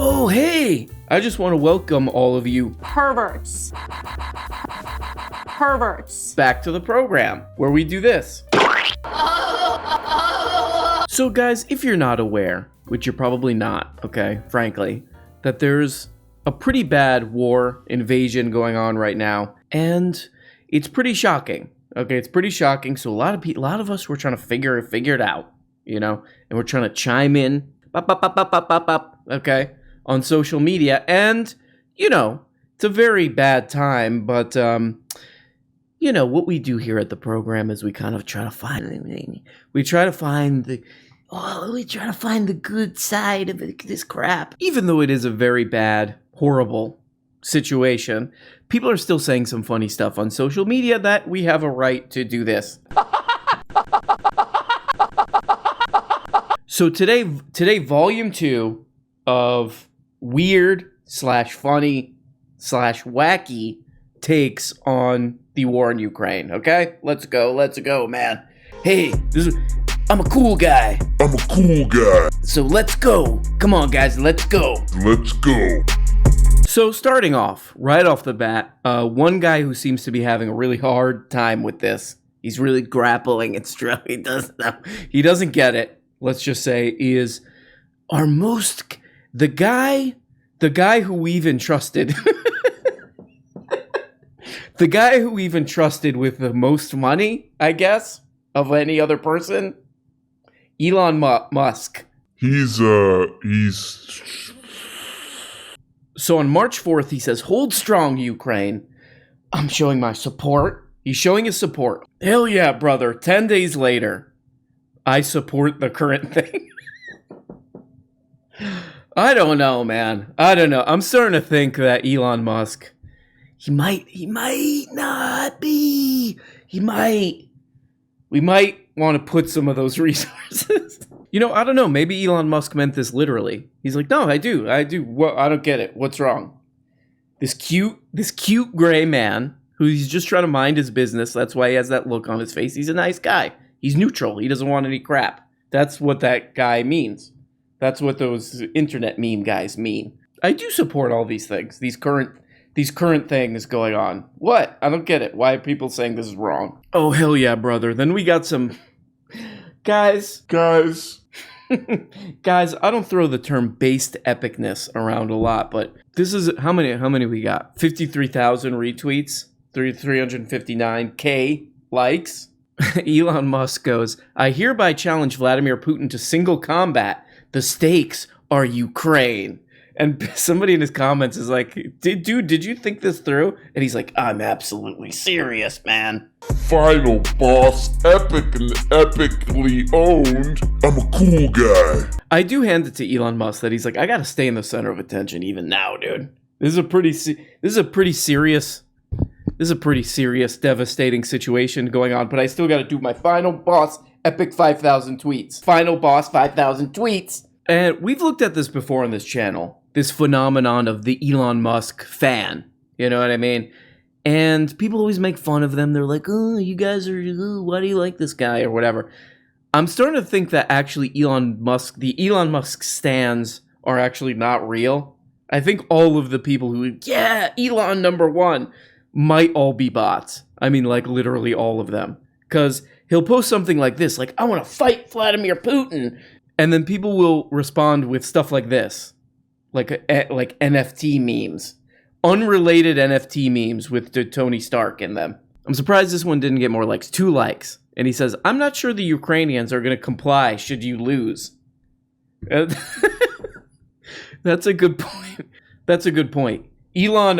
Oh, hey! I just want to welcome all of you perverts back to the program where we do this. So guys, if you're not aware, which you're probably not, okay, frankly, that there's a pretty bad war invasion going on right now, and it's pretty shocking. Okay, it's pretty shocking. So a lot of us were trying to figure it out, you know, and we're trying to chime in, okay, on social media, and you know, it's a very bad time, but you know, what we do here at the program is we kind of try to find the good side of this crap. Even though it is a very bad, horrible situation, people are still saying some funny stuff on social media that we have a right to do this. So today, volume 2 of weird/funny/wacky takes on the war in Ukraine, okay? Let's go, man. Hey, I'm a cool guy. So let's go. Come on, guys, let's go. So starting off, right off the bat, one guy who seems to be having a really hard time with this, he's really grappling and struggling, he doesn't get it, let's just say, is the guy who we've entrusted the guy who we've entrusted with the most money, I guess, of any other person, Elon Musk. So on March 4th, he says, "Hold strong, Ukraine. I'm showing my support." He's showing his support. Hell yeah, brother. 10 days later, I support the current thing. I don't know, man. I don't know. I'm starting to think that Elon Musk, he might not be. We might want to put some of those resources. You know, I don't know. Maybe Elon Musk meant this literally. He's like, no, I do. Well, I don't get it. What's wrong? This cute gray man who's just trying to mind his business. That's why he has that look on his face. He's a nice guy. He's neutral. He doesn't want any crap. That's what that guy means. That's what those internet meme guys mean. I do support all these things. These current things going on. What? I don't get it. Why are people saying this is wrong? Oh, hell yeah, brother. Then we got some guys. Guys, I don't throw the term based epicness around a lot, but this is how many we got? 53,000 retweets, 359K likes. Elon Musk goes, "I hereby challenge Vladimir Putin to single combat. The stakes are Ukraine." And somebody in his comments is like, did you think this through? And he's like, "I'm absolutely serious, man. Final boss, epically owned. I'm a cool guy." I do hand it to Elon Musk that he's like, I gotta stay in the center of attention even now, dude. This is a pretty serious, devastating situation going on, but I still gotta do my final boss, epic 5,000 tweets. Final boss, 5,000 tweets. And we've looked at this before on this channel. This phenomenon of the Elon Musk fan. You know what I mean? And people always make fun of them. They're like, "Oh, you guys are, why do you like this guy?" or whatever. I'm starting to think that actually the Elon Musk stans are actually not real. I think all of the people who, yeah, Elon #1, might all be bots. I mean, like, literally all of them. Because he'll post something like this, like, "I want to fight Vladimir Putin." And then people will respond with stuff like this. Like NFT memes. Unrelated NFT memes with Tony Stark in them. I'm surprised this one didn't get more likes. 2 likes. And he says, "I'm not sure the Ukrainians are going to comply should you lose." That's a good point. Elon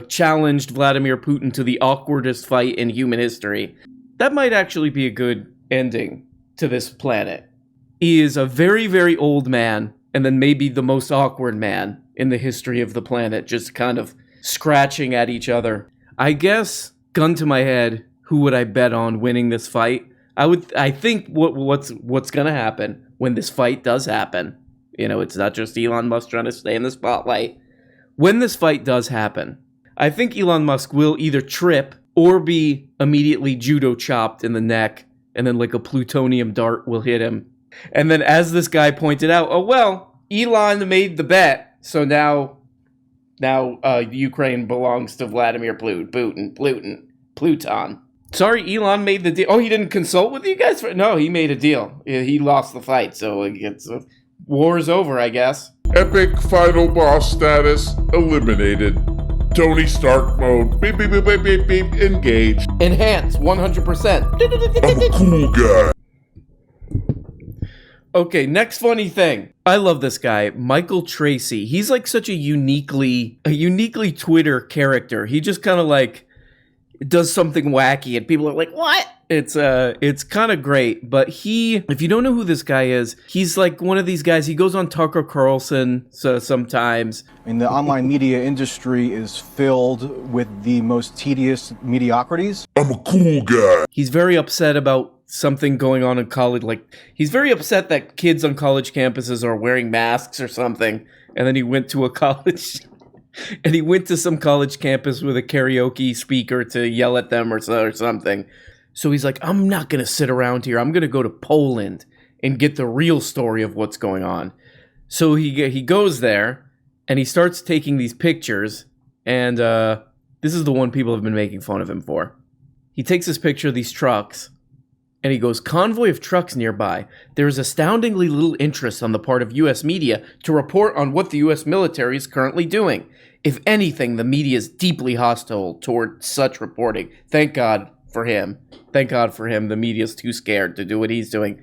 challenged Vladimir Putin to the awkwardest fight in human history. That might actually be a good ending to this planet. He is a very, very old man, and then maybe the most awkward man in the history of the planet, just kind of scratching at each other. I guess, gun to my head, who would I bet on winning this fight? I think what's gonna happen when this fight does happen. You know, it's not just Elon Musk trying to stay in the spotlight. When this fight does happen, I think Elon Musk will either trip or be immediately judo chopped in the neck, and then like a plutonium dart will hit him. And then, as this guy pointed out, oh well, Elon made the bet, So now Ukraine belongs to Vladimir Pluton. Sorry, Elon made the deal. Oh, he didn't consult with you guys? No, he made a deal. He lost the fight, so it's war's over, I guess. Epic final boss status eliminated. Tony Stark mode. Beep, beep, beep, beep, beep, beep. Engage. Enhance, 100%. I'm a cool guy. Okay, next funny thing. I love this guy, Michael Tracy. He's like such a uniquely Twitter character. He just kind of like does something wacky and people are like, what? It's kind of great, but if you don't know who this guy is, he's like one of these guys. He goes on Tucker Carlson sometimes. I mean, the online media industry is filled with the most tedious mediocrities. I'm a cool guy. He's very upset about something going on in college. Like, he's very upset that kids on college campuses are wearing masks or something. And then he went to a college and he went to some college campus with a karaoke speaker to yell at them or something. So he's like, I'm not going to sit around here. I'm going to go to Poland and get the real story of what's going on. So he goes there and he starts taking these pictures. And this is the one people have been making fun of him for. He takes this picture of these trucks and he goes, convoy of trucks nearby. There is astoundingly little interest on the part of U.S. media to report on what the U.S. military is currently doing. If anything, the media is deeply hostile toward such reporting. Thank God for him. Thank God for him. The media's too scared to do what he's doing.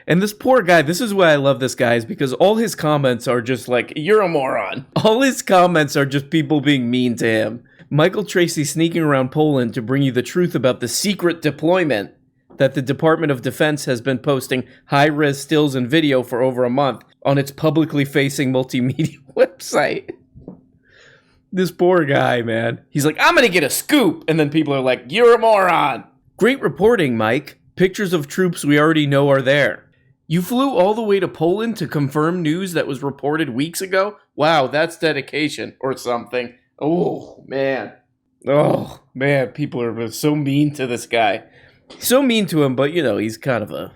And this poor guy, this is why I love this guy, is because all his comments are just like, you're a moron. All his comments are just people being mean to him. Michael Tracy sneaking around Poland to bring you the truth about the secret deployment that the Department of Defense has been posting high-res stills and video for over a month on its publicly facing multimedia website. This poor guy, man. He's like, I'm gonna get a scoop. And then people are like, you're a moron. Great reporting, Mike. Pictures of troops we already know are there. You flew all the way to Poland to confirm news that was reported weeks ago? Wow, that's dedication or something. Oh, man. People are so mean to this guy. So mean to him, but you know, he's kind of a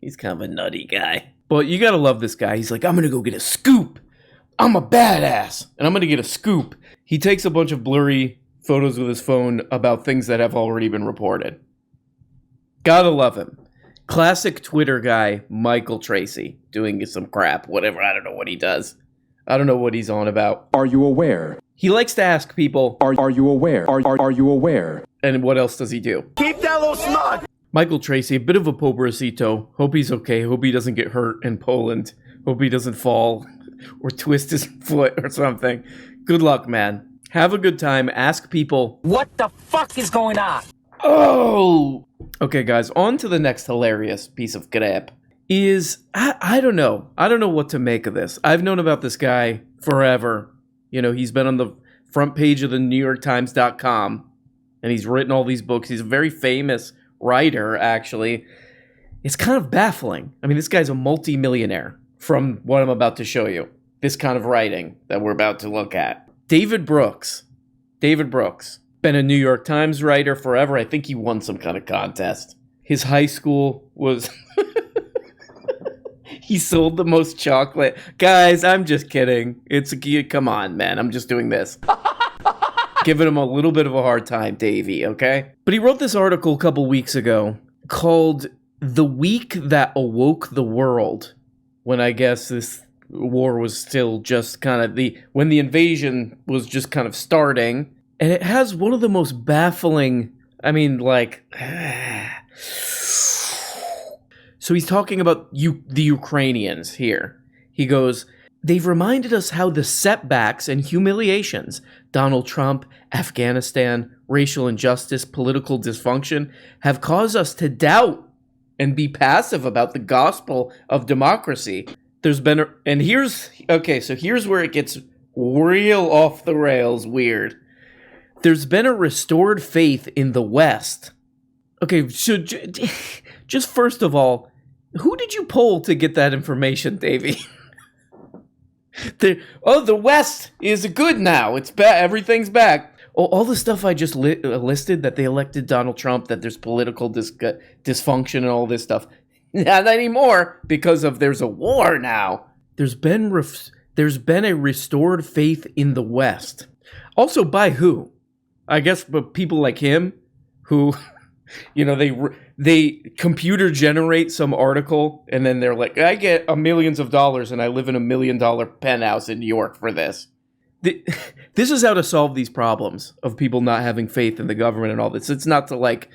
nutty guy. But you gotta love this guy. He's like, I'm gonna go get a scoop. I'm a badass, and I'm gonna get a scoop. He takes a bunch of blurry photos with his phone about things that have already been reported. Gotta love him. Classic Twitter guy, Michael Tracy, doing some crap, whatever. I don't know what he does. I don't know what he's on about. Are you aware? He likes to ask people, Are you aware? Are you aware? And what else does he do? Keep that little smug. Michael Tracy, a bit of a pobrecito. Hope he's okay. Hope he doesn't get hurt in Poland. Hope he doesn't fall or twist his foot or something. Good luck, man. Have a good time. Ask people, What the fuck is going on? oh! Okay, guys, on to the next hilarious piece of crap. I don't know. I don't know what to make of this. I've known about this guy forever. You know, he's been on the front page of the NewYorkTimes.com, and he's written all these books. He's a very famous writer, actually. It's kind of baffling. I mean, this guy's a multi-millionaire from what I'm about to show you. This kind of writing that we're about to look at. David Brooks. Been a New York Times writer forever. I think he won some kind of contest. His high school was... He sold the most chocolate. Guys, I'm just kidding. Come on, man. I'm just doing this. Giving him a little bit of a hard time, Davey, okay? But he wrote this article a couple weeks ago called The Week That Awoke the World, when I guess this war was still just kind of when the invasion was just kind of starting. And it has one of the most baffling, So he's talking about the Ukrainians here. He goes, they've reminded us how the setbacks and humiliations, Donald Trump, Afghanistan, racial injustice, political dysfunction, have caused us to doubt and be passive about the gospel of democracy. Here's where it gets real off the rails weird. There's been a restored faith in the West. Okay, so just first of all, who did you poll to get that information, Davey? The West is good now. It's back. Everything's back. All the stuff I just listed, that they elected Donald Trump, that there's political dysfunction and all this stuff. Not anymore, because there's a war now. There's been there's been a restored faith in the West. Also, by who? I guess but people like him who, they computer generate some article and then they're like, I get millions of dollars and I live in $1 million penthouse in New York for this. This is how to solve these problems of people not having faith in the government and all this. It's not to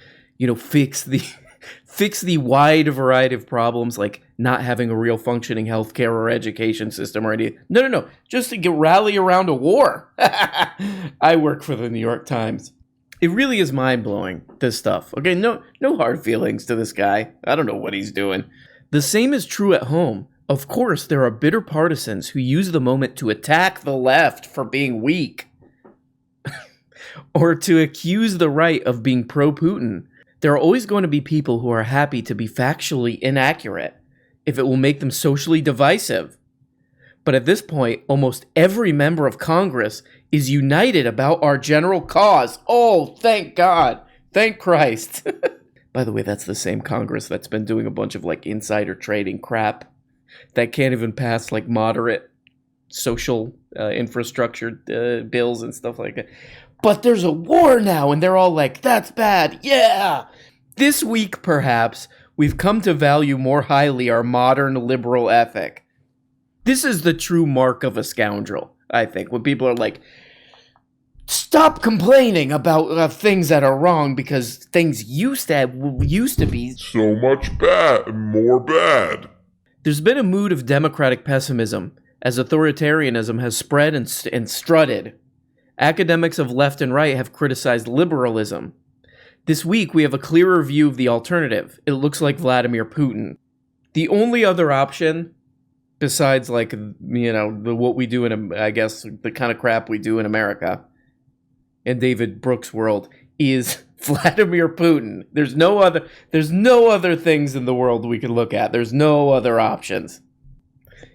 fix the wide variety of problems like not having a real functioning healthcare or education system or anything. No. Just to rally around a war. I work for the New York Times. It really is mind-blowing, this stuff. Okay, no hard feelings to this guy. I don't know what he's doing. The same is true at home. Of course, there are bitter partisans who use the moment to attack the left for being weak. Or to accuse the right of being pro-Putin. There are always going to be people who are happy to be factually inaccurate if it will make them socially divisive. But at this point, almost every member of Congress is united about our general cause. Oh, thank God. Thank Christ. By the way, that's the same Congress that's been doing a bunch of insider trading crap that can't even pass moderate social infrastructure bills and stuff like that. But there's a war now, and they're all like, that's bad, yeah! This week, perhaps, we've come to value more highly our modern liberal ethic. This is the true mark of a scoundrel, I think, when people are like, stop complaining about things that are wrong because things used to be so much bad, more bad. There's been a mood of democratic pessimism as authoritarianism has spread and strutted. Academics of left and right have criticized liberalism. This week, we have a clearer view of the alternative. It looks like Vladimir Putin. The only other option, besides what we do in, I guess, the kind of crap we do in America, in David Brooks' world, is Vladimir Putin. There's no other things in the world we could look at. There's no other options.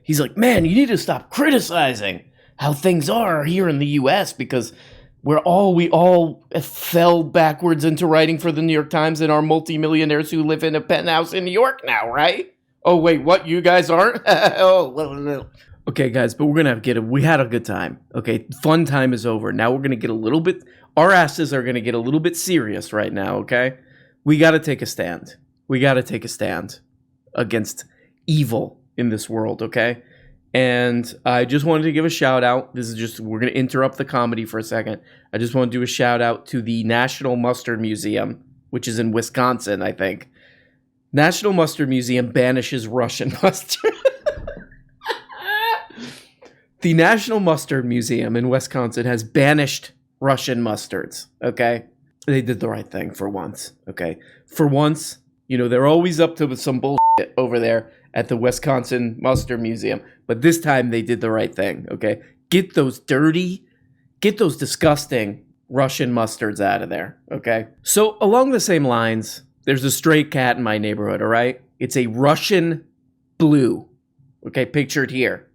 He's like, man, you need to stop criticizing how things are here in the U.S. because we all fell backwards into writing for the New York Times and are multimillionaires who live in a penthouse in New York now, right? Oh, wait, what? You guys aren't? Okay, guys, but we're going to we had a good time. Okay, fun time is over. Now we're going to get a little bit, our asses are going to get a little bit serious right now, okay? We got to take a stand. We got to take a stand against evil in this world, okay? And I just wanted to give a shout out. We're going to interrupt the comedy for a second. I just want to do a shout out to the National Mustard Museum, which is in Wisconsin, I think. National Mustard Museum banishes Russian mustard. The National Mustard Museum in Wisconsin has banished Russian mustards, okay? They did the right thing for once, okay? For once, they're always up to some bullshit over there at the Wisconsin Mustard Museum. But this time they did the right thing, okay? Get those disgusting Russian mustards out of there, okay? So along the same lines, there's a stray cat in my neighborhood, all right? It's a Russian blue, okay, pictured here.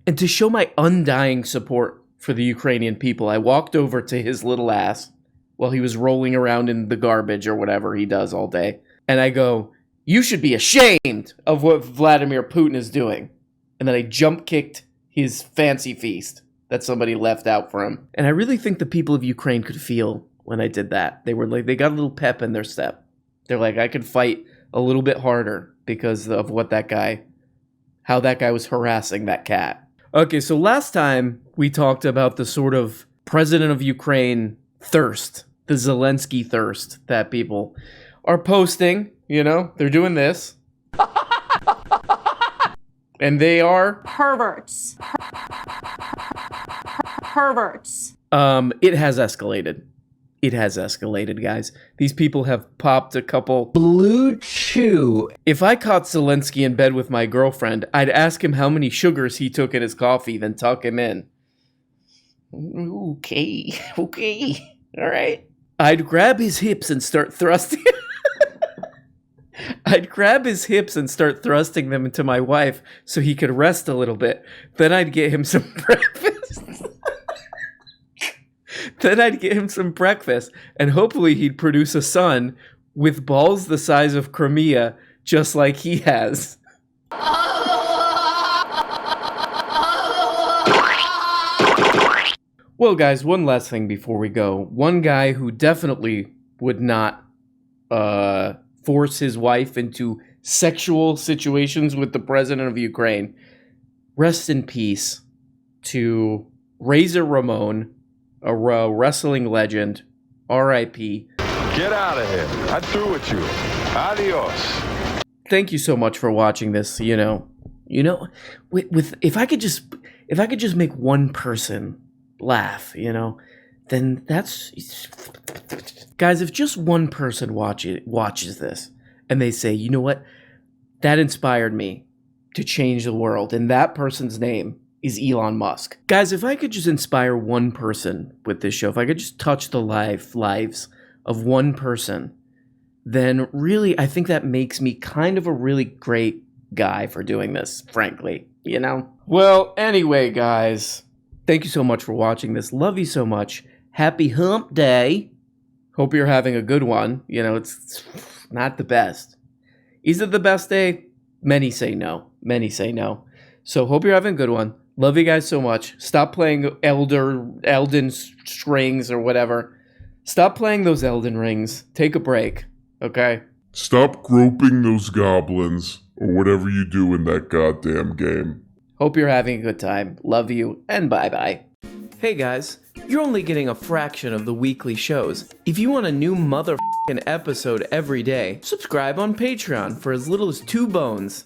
And to show my undying support for the Ukrainian people, I walked over to his little ass while he was rolling around in the garbage or whatever he does all day. And I go, you should be ashamed of what Vladimir Putin is doing. And then I jump kicked his fancy feast that somebody left out for him. And I really think the people of Ukraine could feel when I did that. They got a little pep in their step. They're like, I could fight a little bit harder because of how that guy was harassing that cat. Okay, so last time we talked about the sort of president of Ukraine thirst, the Zelensky thirst that people are posting. They're doing this. And they are perverts. Perverts. It has escalated. It has escalated, guys. These people have popped a couple Blue Chew. If I caught Zelensky in bed with my girlfriend, I'd ask him how many sugars he took in his coffee, then tuck him in. Okay. All right. I'd grab his hips and start thrusting. I'd grab his hips and start thrusting them into my wife so he could rest a little bit. Then I'd get him some breakfast. And hopefully he'd produce a son with balls the size of Crimea, just like he has. Well, guys, one last thing before we go. One guy who definitely would not force his wife into sexual situations with the president of Ukraine. Rest in peace to Razor Ramon, a wrestling legend. R.I.P. Get out of here. I'm through with you. Adios. Thank you so much for watching this. With if I could just make one person laugh, then that's, guys, if just one person watches this and they say, you know what, that inspired me to change the world, and that person's name is Elon Musk. Guys, if I could just inspire one person with this show, if I could just touch the lives of one person, then really I think that makes me kind of a really great guy for doing this, frankly, Well, anyway, guys, thank you so much for watching this. Love you so much. Happy hump day. Hope you're having a good one. It's not the best. Is it the best day? Many say no. So hope you're having a good one. Love you guys so much. Stop playing Elden strings or whatever. Stop playing those Elden rings. Take a break, okay? Stop groping those goblins, or whatever you do in that goddamn game. Hope you're having a good time. Love you, and bye-bye. Hey guys, you're only getting a fraction of the weekly shows. If you want a new motherfucking episode every day, subscribe on Patreon for as little as 2 bones.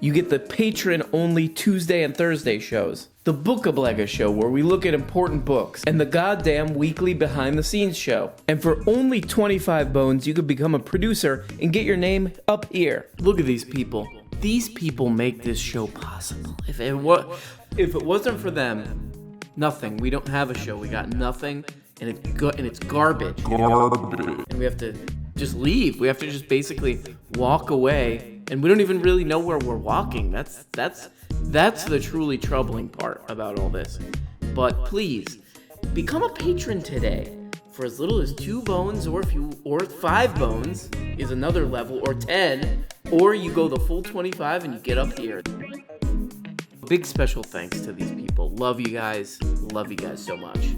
You get the patron-only Tuesday and Thursday shows, the Book of Lega show where we look at important books, and the goddamn weekly behind-the-scenes show. And for only 25 bones, you could become a producer and get your name up here. Look at these people. These people make this show possible. If it wasn't for them, nothing. We don't have a show. We got nothing, and it's garbage. And we have to just leave. We have to just basically walk away. And we don't even really know where we're walking. That's the truly troubling part about all this. But please, become a patron today for as little as 2 bones, or 5 bones is another level, or 10, or you go the full 25 and you get up here. Big special thanks to these people. Love you guys so much.